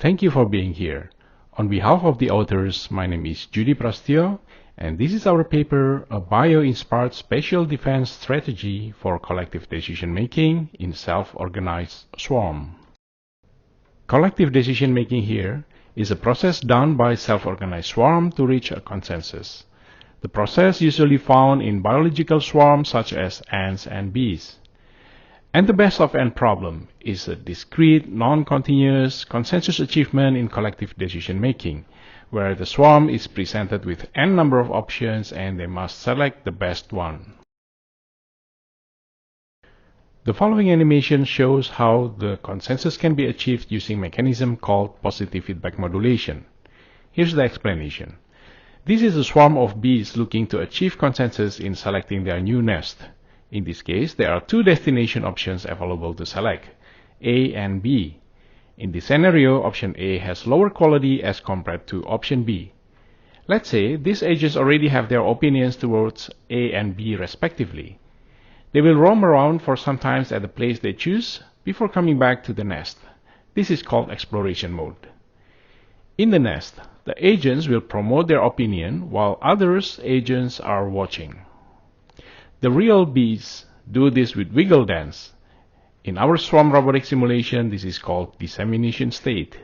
Thank you for being here. On behalf of the authors, my name is Judhi Prasetyo, and this is our paper, A Bio-Inspired Spatial Defense Strategy for Collective Decision-Making in Self-Organized Swarm. Collective decision-making here is a process done by self-organized swarm to reach a consensus. The process usually found in biological swarms such as ants and bees. And the best of n problem is a discrete, non-continuous consensus achievement in collective decision-making, where the swarm is presented with n number of options and they must select the best one. The following animation shows how the consensus can be achieved using a mechanism called positive feedback modulation. Here's the explanation. This is a swarm of bees looking to achieve consensus in selecting their new nest. In this case, there are two destination options available to select, A and B. In this scenario, option A has lower quality as compared to option B. Let's say these agents already have their opinions towards A and B respectively. They will roam around for some time at the place they choose before coming back to the nest. This is called exploration mode. In the nest, the agents will promote their opinion while others agents are watching. The real bees do this with wiggle dance. In our swarm robotic simulation, this is called dissemination state.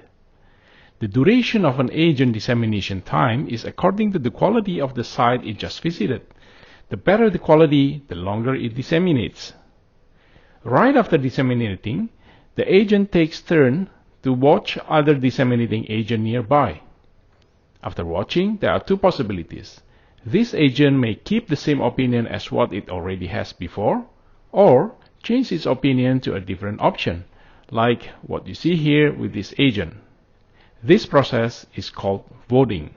The duration of an agent dissemination time is according to the quality of the site it just visited. The better the quality, the longer it disseminates. Right after disseminating, the agent takes turn to watch other disseminating agent nearby. After watching, there are two possibilities. This agent may keep the same opinion as what it already has before, or change its opinion to a different option, like what you see here with this agent. This process is called voting.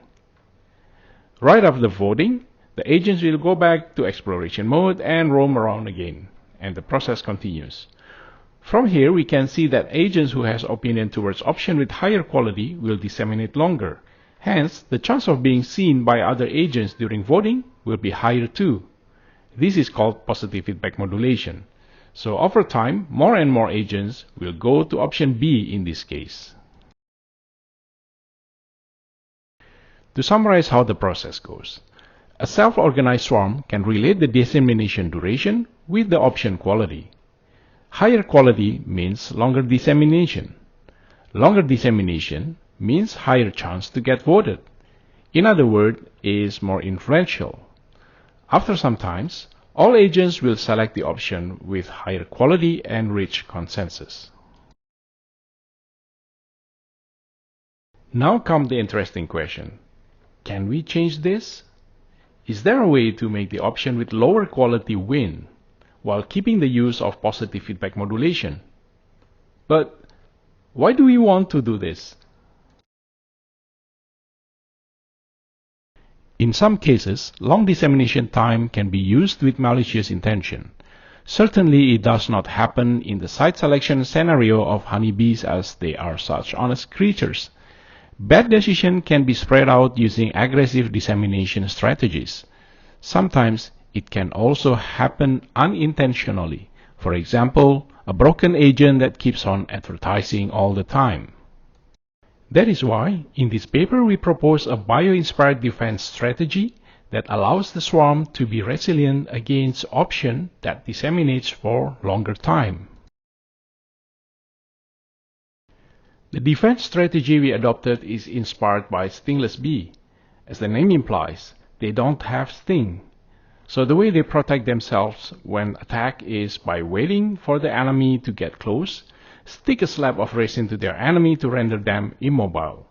Right after voting, the agents will go back to exploration mode and roam around again, and the process continues. From here, we can see that agents who has opinion towards option with higher quality will disseminate longer. Hence, the chance of being seen by other agents during voting will be higher too. This is called positive feedback modulation. So over time, more and more agents will go to option B in this case. To summarize how the process goes, a self-organized swarm can relate the dissemination duration with the option quality. Higher quality means longer dissemination. Longer dissemination means higher chance to get voted. In other words, is more influential. After some time, all agents will select the option with higher quality and reach consensus. Now comes the interesting question. Can we change this? Is there a way to make the option with lower quality win, while keeping the use of positive feedback modulation? But why do we want to do this? In some cases, long dissemination time can be used with malicious intention. Certainly, it does not happen in the site selection scenario of honeybees, as they are such honest creatures. Bad decision can be spread out using aggressive dissemination strategies. Sometimes, it can also happen unintentionally. For example, a broken agent that keeps on advertising all the time. That is why, in this paper, we propose a bio-inspired defense strategy that allows the swarm to be resilient against option that disseminates for longer time. The defense strategy we adopted is inspired by stingless bee. As the name implies, they don't have sting. So the way they protect themselves when attacked is by waiting for the enemy to get close, stick a slab of resin to their enemy to render them immobile.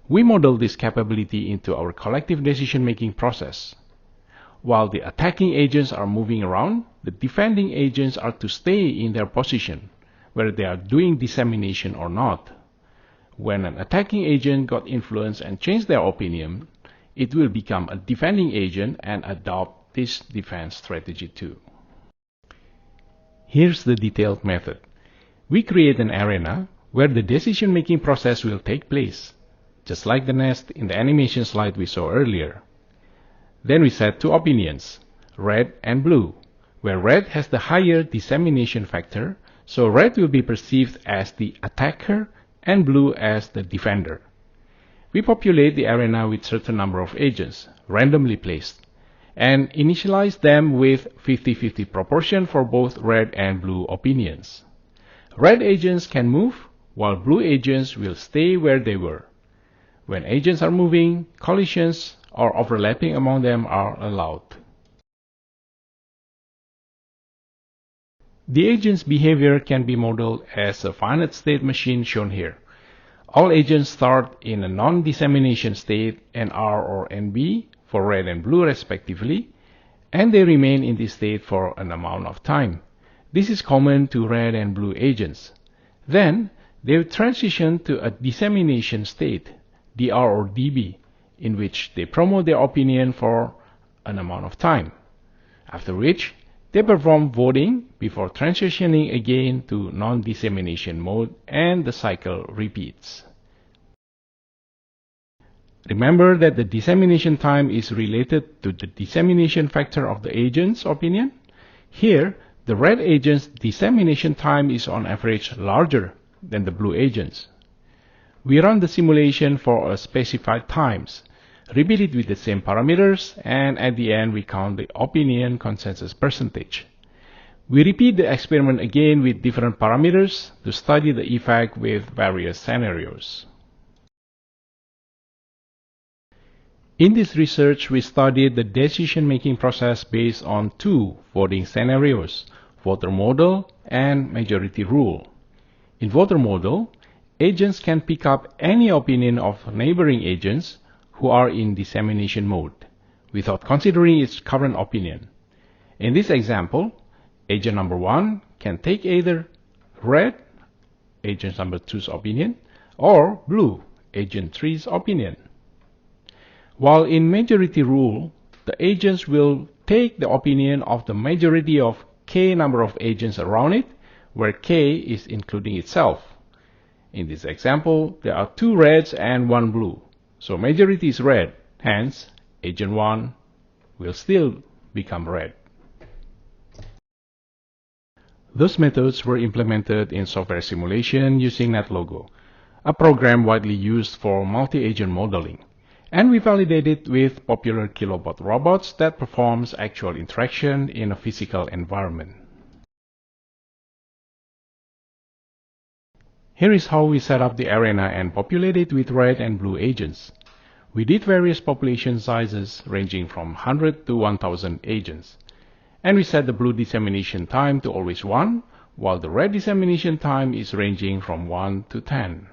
We model this capability into our collective decision-making process. While the attacking agents are moving around, the defending agents are to stay in their position, whether they are doing dissemination or not. When an attacking agent got influence and changed their opinion, it will become a defending agent and adopt this defense strategy too. Here's the detailed method. We create an arena where the decision-making process will take place, just like the nest in the animation slide we saw earlier. Then we set two opinions, red and blue, where red has the higher dissemination factor, so red will be perceived as the attacker and blue as the defender. We populate the arena with certain number of agents, randomly placed, and initialize them with 50-50 proportion for both red and blue opinions. Red agents can move, while blue agents will stay where they were. When agents are moving, collisions or overlapping among them are allowed. The agent's behavior can be modeled as a finite state machine shown here. All agents start in a non-dissemination state, NR or NB, for red and blue respectively, and they remain in this state for an amount of time. This is common to red and blue agents. Then, they transition to a dissemination state, DR or DB, in which they promote their opinion for an amount of time, after which they perform voting before transitioning again to non-dissemination mode, and the cycle repeats. Remember that the dissemination time is related to the dissemination factor of the agent's opinion. Here, the red agent's dissemination time is on average larger than the blue agent's. We run the simulation for a specified times, repeat it with the same parameters, and at the end we count the opinion consensus percentage. We repeat the experiment again with different parameters to study the effect with various scenarios. In this research, we studied the decision-making process based on two voting scenarios, voter model and majority rule. In voter model, agents can pick up any opinion of neighboring agents who are in dissemination mode, without considering its current opinion. In this example, agent number 1 can take either red, agent number 2's opinion, or blue, agent 3's opinion. While in majority rule, the agents will take the opinion of the majority of k number of agents around it, where k is including itself. In this example, there are 2 reds and 1 blue. So majority is red, hence agent 1 will still become red. Those methods were implemented in software simulation using NetLogo, a program widely used for multi-agent modeling, and we validated with popular Kilobot robots that performs actual interaction in a physical environment. Here is how we set up the arena and populate it with red and blue agents. We did various population sizes ranging from 100 to 1000 agents. And we set the blue dissemination time to always 1, while the red dissemination time is ranging from 1 to 10.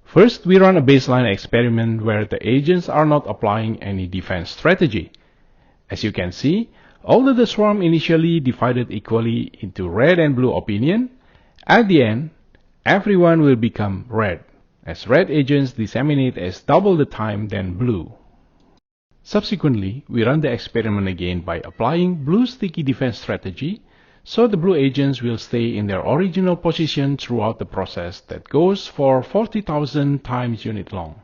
First, we run a baseline experiment where the agents are not applying any defense strategy. As you can see, although the swarm initially divided equally into red and blue opinion, at the end, everyone will become red, as red agents disseminate as double the time than blue. Subsequently, we run the experiment again by applying blue sticky defense strategy, so the blue agents will stay in their original position throughout the process that goes for 40,000 times unit long.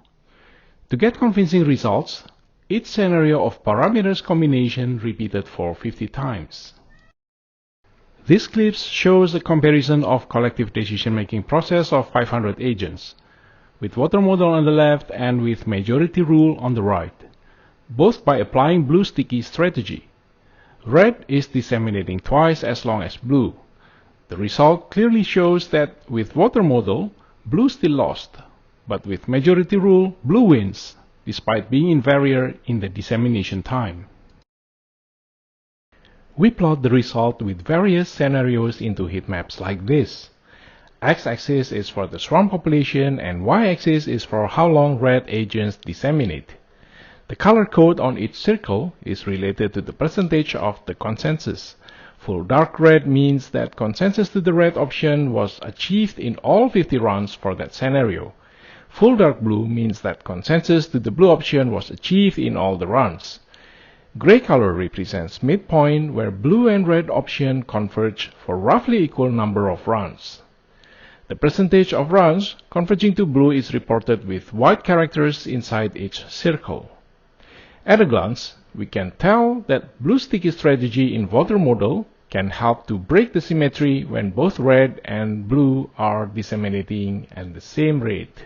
To get convincing results, each scenario of parameters combination repeated for 50 times. This clip shows a comparison of collective decision-making process of 500 agents, with voter model on the left and with majority rule on the right, both by applying blue sticky strategy. Red is disseminating twice as long as blue. The result clearly shows that with voter model, blue still lost, but with majority rule, blue wins, despite being inferior in the dissemination time. We plot the result with various scenarios into heat maps like this. X-axis is for the swarm population and Y-axis is for how long red agents disseminate. The color code on each circle is related to the percentage of the consensus. Full dark red means that consensus to the red option was achieved in all 50 runs for that scenario. Full dark blue means that consensus to the blue option was achieved in all the runs. Gray color represents midpoint, where blue and red option converge for roughly equal number of runs. The percentage of runs converging to blue is reported with white characters inside each circle. At a glance, we can tell that blue sticky strategy in voter model can help to break the symmetry when both red and blue are disseminating at the same rate.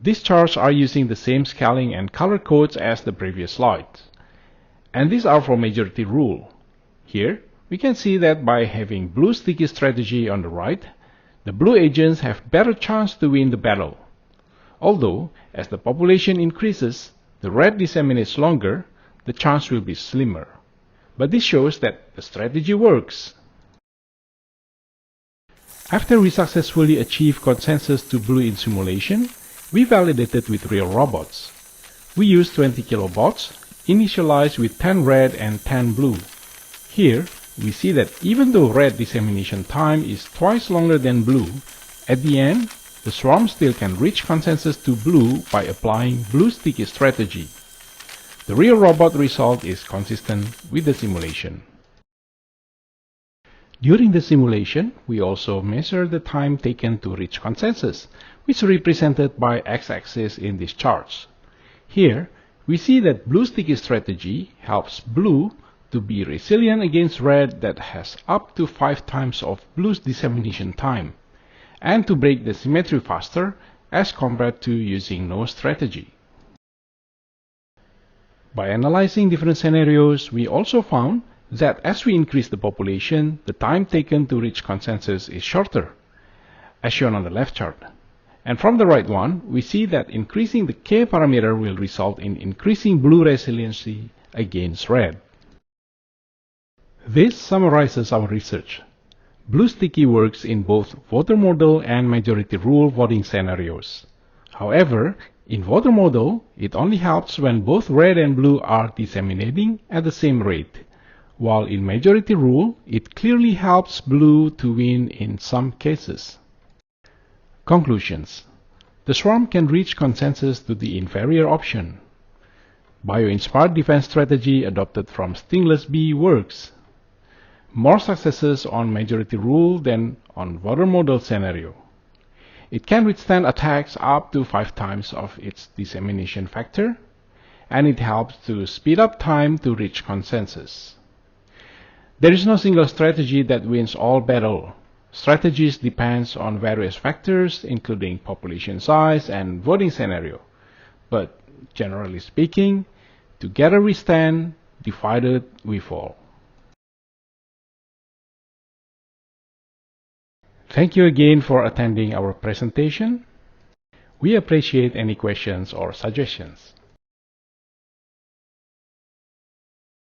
These charts are using the same scaling and color codes as the previous slides, and these are for majority rule. Here, we can see that by having blue sticky strategy on the right, the blue agents have better chance to win the battle. Although, as the population increases, the red disseminates longer, the chance will be slimmer. But this shows that the strategy works. After we successfully achieve consensus to blue in simulation, we validated with real robots. We used 20 kilobots, initialized with 10 red and 10 blue. Here, we see that even though red dissemination time is twice longer than blue, at the end, the swarm still can reach consensus to blue by applying blue sticky strategy. The real robot result is consistent with the simulation. During the simulation, we also measure the time taken to reach consensus, which is represented by x-axis in these charts. Here, we see that blue sticky strategy helps blue to be resilient against red that has up to 5 times of blue's dissemination time, and to break the symmetry faster as compared to using no strategy. By analyzing different scenarios, we also found that as we increase the population, the time taken to reach consensus is shorter, as shown on the left chart. And from the right one, we see that increasing the K parameter will result in increasing blue resiliency against red. This summarizes our research. Blue sticky works in both voter model and majority rule voting scenarios. However, in voter model, it only helps when both red and blue are disseminating at the same rate, while in majority rule, it clearly helps blue to win in some cases. Conclusions. The swarm can reach consensus to the inferior option. Bio-inspired defense strategy adopted from stingless bee works. More successes on majority rule than on voter model scenario. It can withstand attacks up to 5 times of its dissemination factor, and it helps to speed up time to reach consensus. There is no single strategy that wins all battle. Strategies depends on various factors, including population size and voting scenario. But generally speaking, together we stand, divided we fall. Thank you again for attending our presentation. We appreciate any questions or suggestions.